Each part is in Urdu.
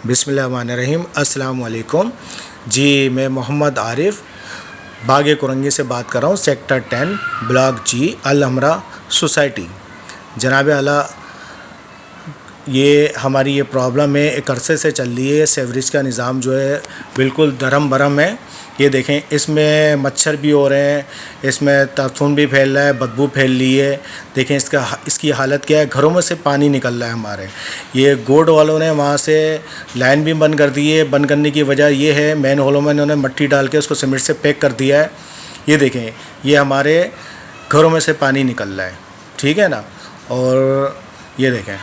بسم اللہ الرحمن الرحیم۔ السلام علیکم جی، میں محمد عارف باغ کرنگی سے بات کر رہا ہوں، سیکٹر 10 بلاک جی، الحمرا سوسائٹی۔ جناب اعلیٰ، یہ ہماری پرابلم ہے، ایک عرصے سے چل رہی ہے۔ سیوریج کا نظام جو ہے بالکل درم برم ہے۔ یہ دیکھیں، اس میں مچھر بھی ہو رہے ہیں، اس میں تعفن بھی پھیل رہا ہے، بدبو پھیل رہی ہے۔ دیکھیں اس کی حالت کیا ہے، گھروں میں سے پانی نکل رہا ہے ہمارے۔ یہ گوڈ والوں نے وہاں سے لائن بھی بند کر دی ہے۔ بند کرنے کی وجہ یہ ہے، مین ہولوں میں انہوں نے مٹی ڈال کے اس کو سیمنٹ سے پیک کر دیا ہے۔ یہ دیکھیں، یہ ہمارے گھروں میں سے پانی نکل رہا ہے، ٹھیک ہے نا۔ اور یہ دیکھیں،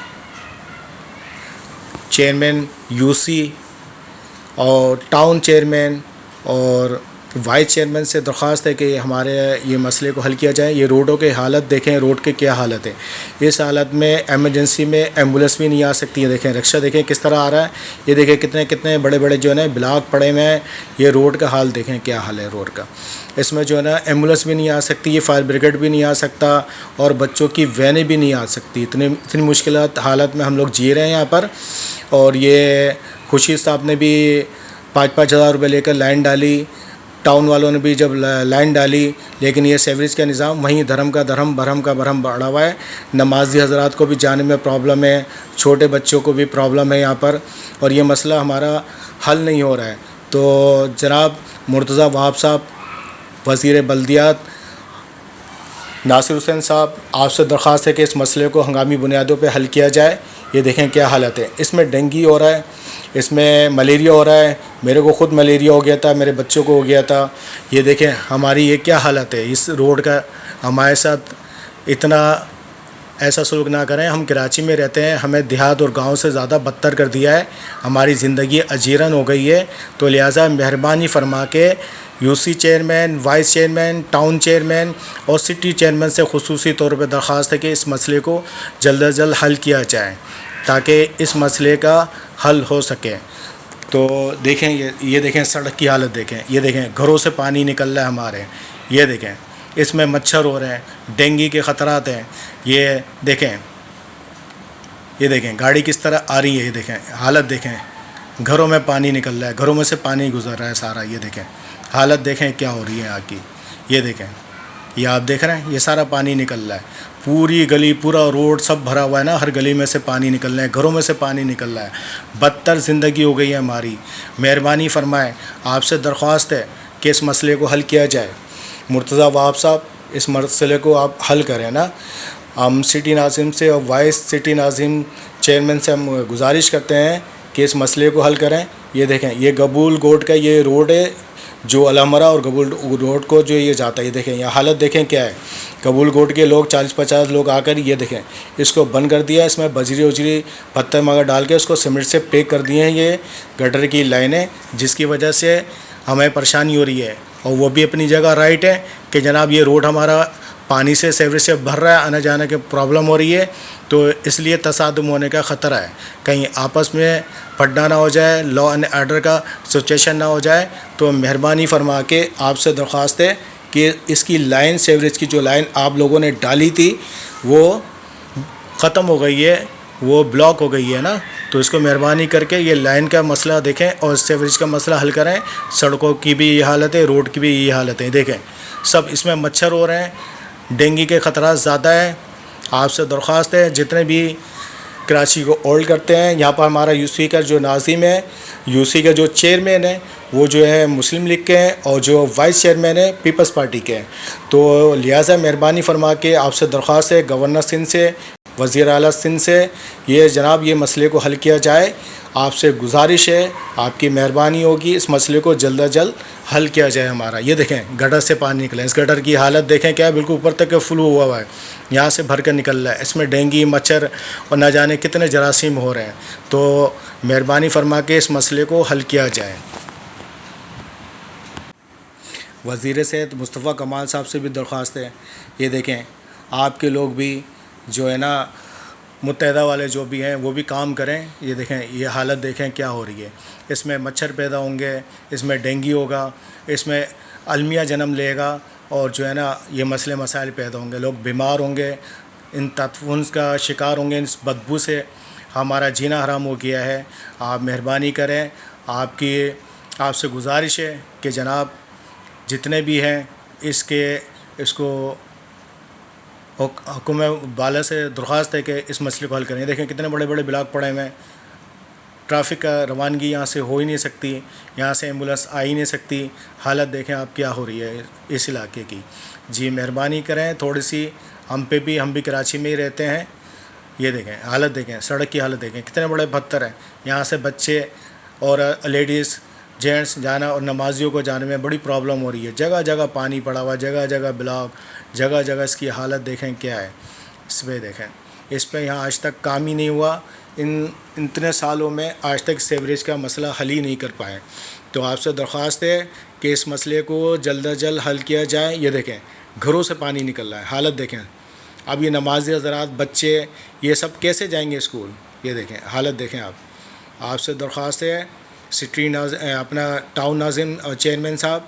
چیئرمین یو سی اور ٹاؤن چیئرمین اور وائس چیئرمین سے درخواست ہے کہ ہمارے یہ مسئلے کو حل کیا جائے۔ یہ روڈوں کے حالت دیکھیں، روڈ کے کیا حالت ہے۔ اس حالت میں ایمرجنسی میں ایمبولینس بھی نہیں آ سکتی ہے۔ دیکھیں رکشہ دیکھیں کس طرح آ رہا ہے۔ یہ دیکھیں کتنے بڑے بڑے جو ہے نا بلاک پڑے ہوئے ہیں۔ یہ روڈ کا حال دیکھیں کیا حال ہے روڈ کا۔ اس میں جو ہے نا ایمبولینس بھی نہیں آ سکتی، یہ فائر بریگیڈ بھی نہیں آ سکتا، اور بچوں کی وینیں بھی نہیں آ سکتی۔ اتنی مشکلات حالت میں ہم لوگ جی رہے ہیں یہاں پر۔ اور یہ خورشید صاحب نے بھی 5,000 روپے لے کر لائن ڈالی، ٹاؤن والوں نے بھی جب لائن ڈالی، لیکن یہ سیوریج کا نظام وہیں دھرم کا دھرم بھرم کا بھرم بڑھا ہوا ہے۔ نمازی حضرات کو بھی جانے میں پرابلم ہے، چھوٹے بچوں کو بھی پرابلم ہے یہاں پر، اور یہ مسئلہ ہمارا حل نہیں ہو رہا ہے۔ تو جناب مرتضیٰ وہاب صاحب، وزیر بلدیات ناصر حسین صاحب، آپ سے درخواست ہے کہ اس مسئلے کو ہنگامی بنیادوں پہ حل کیا جائے۔ یہ دیکھیں کیا حالت ہے۔ اس میں ڈینگی ہو رہا ہے، اس میں ملیریا ہو رہا ہے۔ میرے کو خود ملیریا ہو گیا تھا، میرے بچوں کو ہو گیا تھا۔ یہ دیکھیں ہماری یہ کیا حالت ہے اس روڈ کا۔ ہمارے ساتھ اتنا ایسا سلوک نہ کریں۔ ہم کراچی میں رہتے ہیں، ہمیں دیہات اور گاؤں سے زیادہ بدتر کر دیا ہے۔ ہماری زندگی اجیرن ہو گئی ہے۔ تو لہٰذا مہربانی فرما کے U C chairman, vice chairman, town chairman اور سٹی چیئرمین سے خصوصی طور پہ درخواست ہے کہ اس مسئلے کو جلد از جلد حل کیا جائے تاکہ اس مسئلے کا حل ہو سکے۔ تو دیکھیں یہ دیکھیں سڑک کی حالت دیکھیں، یہ دیکھیں گھروں سے پانی نکل رہا ہے ہمارے۔ یہ دیکھیں اس میں مچھر ہو رہے ہیں، ڈینگی کے خطرات ہیں۔ یہ دیکھیں گاڑی کس طرح آ رہی ہے۔ یہ دیکھیں حالت دیکھیں، گھروں میں پانی نکل رہا ہے، گھروں میں سے پانی گزر رہا ہے سارا۔ یہ دیکھیں حالت دیکھیں کیا ہو رہی ہے آگ کی۔ یہ دیکھیں، یہ آپ دیکھ رہے ہیں، یہ سارا پانی نکل رہا ہے۔ پوری گلی، پورا روڈ سب بھرا ہوا ہے نا، ہر گلی میں سے پانی نکل رہا ہے، گھروں میں سے پانی نکل رہا ہے۔ بدتر زندگی ہو گئی ہے ہماری۔ مہربانی فرمائیں، آپ سے درخواست ہے کہ اس مسئلے کو حل کیا جائے۔ مرتضیٰ وہاب صاحب، اس مسئلے کو آپ حل کریں نا۔ ہم سٹی ناظم سے اور وائس سٹی ناظم چیئرمین سے ہم گزارش کرتے ہیں کہ اس مسئلے کو حل کریں۔ یہ دیکھیں، یہ قبول گوٹ کا یہ روڈ ہے جو الحمرا اور قبول روڈ کو جو یہ جاتا ہے۔ یہ دیکھیں یہ حالت دیکھیں کیا ہے۔ قبول گوٹ کے لوگ 40-50 لوگ آ کر یہ دیکھیں اس کو بند کر دیا ہے۔ اس میں بجری وجری پتھر مگر ڈال کے اس کو سیمنٹ سے پیک کر دیے ہیں یہ گٹر کی لائنیں، جس کی وجہ سے ہمیں پریشانی ہو رہی ہے۔ اور وہ بھی اپنی جگہ رائٹ ہے کہ جناب یہ روڈ ہمارا پانی سے سیوریج سے بھر رہا ہے، آنے جانے کی پرابلم ہو رہی ہے، تو اس لیے تصادم ہونے کا خطرہ ہے۔ کہیں آپس میں پھڈا نہ ہو جائے، لا اینڈ آرڈر کا سچویشن نہ ہو جائے۔ تو مہربانی فرما کے آپ سے درخواست ہے کہ اس کی لائن، سیوریج کی جو لائن آپ لوگوں نے ڈالی تھی وہ ختم ہو گئی ہے، وہ بلاک ہو گئی ہے نا۔ تو اس کو مہربانی کر کے یہ لائن کا مسئلہ دیکھیں اور سیوریج کا مسئلہ حل کریں۔ سڑکوں کی بھی یہ حالت ہے، روڈ کی بھی یہ حالت ہے۔ دیکھیں سب اس میں مچھر ہو رہے ہیں، ڈینگی کے خطرات زیادہ ہیں۔ آپ سے درخواست ہے، جتنے بھی کراچی کو ہولڈ کرتے ہیں، یہاں پر ہمارا یو سی کا جو ناظم ہے، یو سی کا جو چیئرمین ہے وہ جو ہے مسلم لیگ کے ہیں، اور جو وائس چیئرمین ہے پیپلز پارٹی کے ہیں۔ تو لہٰذا مہربانی فرما کے آپ سے درخواست ہے، گورنر سندھ سے، وزیر اعلیٰ سندھ سے، یہ جناب یہ مسئلے کو حل کیا جائے۔ آپ سے گزارش ہے، آپ کی مہربانی ہوگی، اس مسئلے کو جلد از جلد حل کیا جائے ہمارا۔ یہ دیکھیں گٹر سے پانی نکلا ہے، اس گٹر کی حالت دیکھیں کیا ہے، بالکل اوپر تک فلو ہوا ہے، یہاں سے بھر کر نکل رہا ہے۔ اس میں ڈینگی، مچھر اور نہ جانے کتنے جراثیم ہو رہے ہیں۔ تو مہربانی فرما کے اس مسئلے کو حل کیا جائے۔ وزیر صحت مصطفیٰ کمال صاحب سے بھی درخواست ہے، یہ دیکھیں آپ کے لوگ بھی جو ہے نا متحدہ والے جو بھی ہیں وہ بھی کام کریں۔ یہ دیکھیں یہ حالت دیکھیں کیا ہو رہی ہے۔ اس میں مچھر پیدا ہوں گے، اس میں ڈینگی ہوگا، اس میں المیہ جنم لے گا، اور جو ہے نا یہ مسئلے مسائل پیدا ہوں گے، لوگ بیمار ہوں گے، ان تطفن کا شکار ہوں گے، اس بدبو سے ہمارا جینا حرام ہو گیا ہے. آپ مہربانی کریں. آپ سے گزارش ہے کہ جناب جتنے بھی ہیں اس کو حکومت بالا سے درخواست ہے کہ اس مسئلے کو حل کریں. دیکھیں کتنے بڑے بڑے بلاک پڑے ہوئے ہیں. ٹریفک کا روانگی یہاں سے ہو ہی نہیں سکتی, یہاں سے ایمبولینس آ ہی نہیں سکتی. حالت دیکھیں آپ کیا ہو رہی ہے اس علاقے کی. جی مہربانی کریں تھوڑی سی ہم بھی کراچی میں ہی رہتے ہیں. یہ دیکھیں حالت دیکھیں, سڑک کی حالت دیکھیں کتنے بڑے پتھر ہیں. یہاں سے بچے اور لیڈیز جینٹس جانا اور نمازیوں کو جانے میں بڑی پرابلم ہو رہی ہے. جگہ جگہ پانی پڑا ہوا, جگہ جگہ بلاک, جگہ جگہ اس کی حالت دیکھیں کیا ہے. اس پہ دیکھیں, اس پہ یہاں آج تک کام ہی نہیں ہوا. اتنے سالوں میں آج تک سیوریج کا مسئلہ حل ہی نہیں کر پائے. تو آپ سے درخواست ہے کہ اس مسئلے کو جلد از جلد حل کیا جائے. یہ دیکھیں گھروں سے پانی نکل رہا ہے. حالت دیکھیں. اب یہ نمازی حضرات, بچے, یہ سب کیسے جائیں گے اسکول. یہ دیکھیں حالت دیکھیں. آپ سے درخواست ہے اپنا ٹاؤن ناظم چیئرمین صاحب,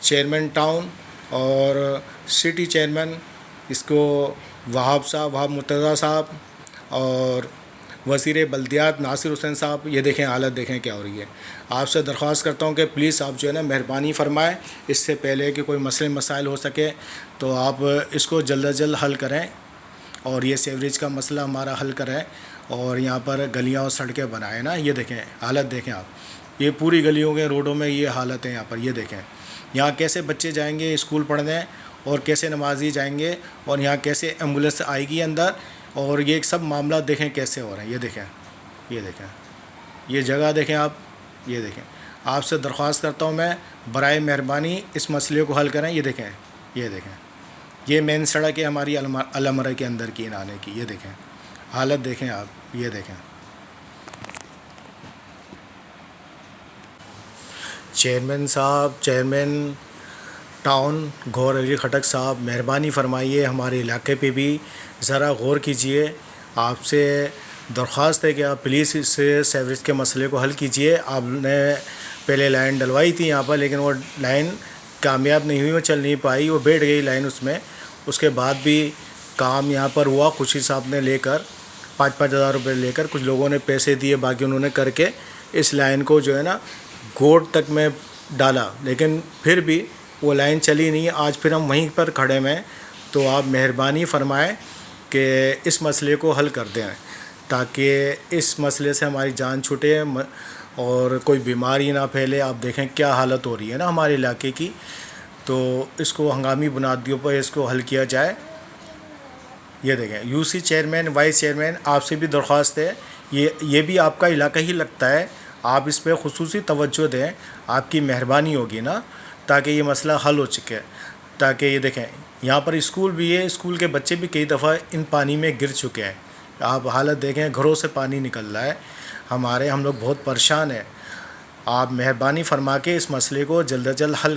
چیئرمین ٹاؤن اور سٹی چیئرمین اس کو وہاب مرتضیٰ صاحب اور وزیر بلدیات ناصر حسین صاحب, یہ دیکھیں حالت دیکھیں کیا ہو رہی ہے. آپ سے درخواست کرتا ہوں کہ پلیز آپ جو ہے نا مہربانی فرمائیں, اس سے پہلے کہ کوئی مسائل ہو سکے تو آپ اس کو جلد از جلد حل کریں اور یہ سیوریج کا مسئلہ ہمارا حل کریں اور یہاں پر گلیاں اور سڑکیں بنائیں نا. یہ دیکھیں حالت دیکھیں آپ, یہ پوری گلیوں کے روڈوں میں یہ حالت ہے یہاں پر. یہ دیکھیں یہاں کیسے بچے جائیں گے اسکول پڑھنے اور کیسے نمازی جائیں گے اور یہاں کیسے ایمبولینس آئے گی اندر, اور یہ سب معاملات دیکھیں کیسے ہو رہے ہیں. یہ دیکھیں یہ جگہ دیکھیں آپ. یہ دیکھیں آپ سے درخواست کرتا ہوں میں برائے مہربانی اس مسئلے کو حل کریں. یہ دیکھیں یہ مین سڑک ہے ہماری علمرہ کے اندر کی نانے کی. یہ دیکھیں حالت دیکھیں آپ. یہ دیکھیں چیئرمین ٹاؤن گور علی خٹک صاحب, مہربانی فرمائیے ہمارے علاقے پہ بھی ذرا غور کیجئے. آپ سے درخواست ہے کہ آپ پلیز اس سیوریج کے مسئلے کو حل کیجئے. آپ نے پہلے لائن ڈلوائی تھی یہاں پر, لیکن وہ لائن کامیاب نہیں ہوئی, وہ چل نہیں پائی, وہ بیٹھ گئی لائن اس میں. اس کے بعد بھی کام یہاں پر ہوا خوشی صاحب نے لے کر 5,000 روپے لے کر, کچھ لوگوں نے پیسے دیے, باقی انہوں نے کر کے اس لائن کو جو ہے نا گوٹ تک میں ڈالا, لیکن پھر بھی وہ لائن چلی نہیں. آج پھر ہم وہیں پر کھڑے ہیں. تو آپ مہربانی فرمائیں کہ اس مسئلے کو حل کر دیں تاکہ اس مسئلے سے ہماری جان چھوٹے اور کوئی بیماری نہ پھیلے. آپ دیکھیں کیا حالت ہو رہی ہے نا ہمارے علاقے کی. تو اس کو ہنگامی بنیادوں پر اس کو حل کیا جائے. یہ دیکھیں U C chairman, vice chairman, آپ سے بھی درخواست ہے, یہ بھی آپ کا علاقہ ہی لگتا ہے, آپ اس پہ خصوصی توجہ دیں. آپ کی مہربانی ہوگی نا تاکہ یہ مسئلہ حل ہو چکے. تاکہ یہ دیکھیں یہاں پر اسکول بھی ہے, اسکول کے بچے بھی کئی دفعہ ان پانی میں گر چکے ہیں. آپ حالت دیکھیں گھروں سے پانی نکل رہا ہے. ہم لوگ بہت پریشان ہیں. آپ مہربانی فرما کے اس مسئلے کو جلد از جلد حل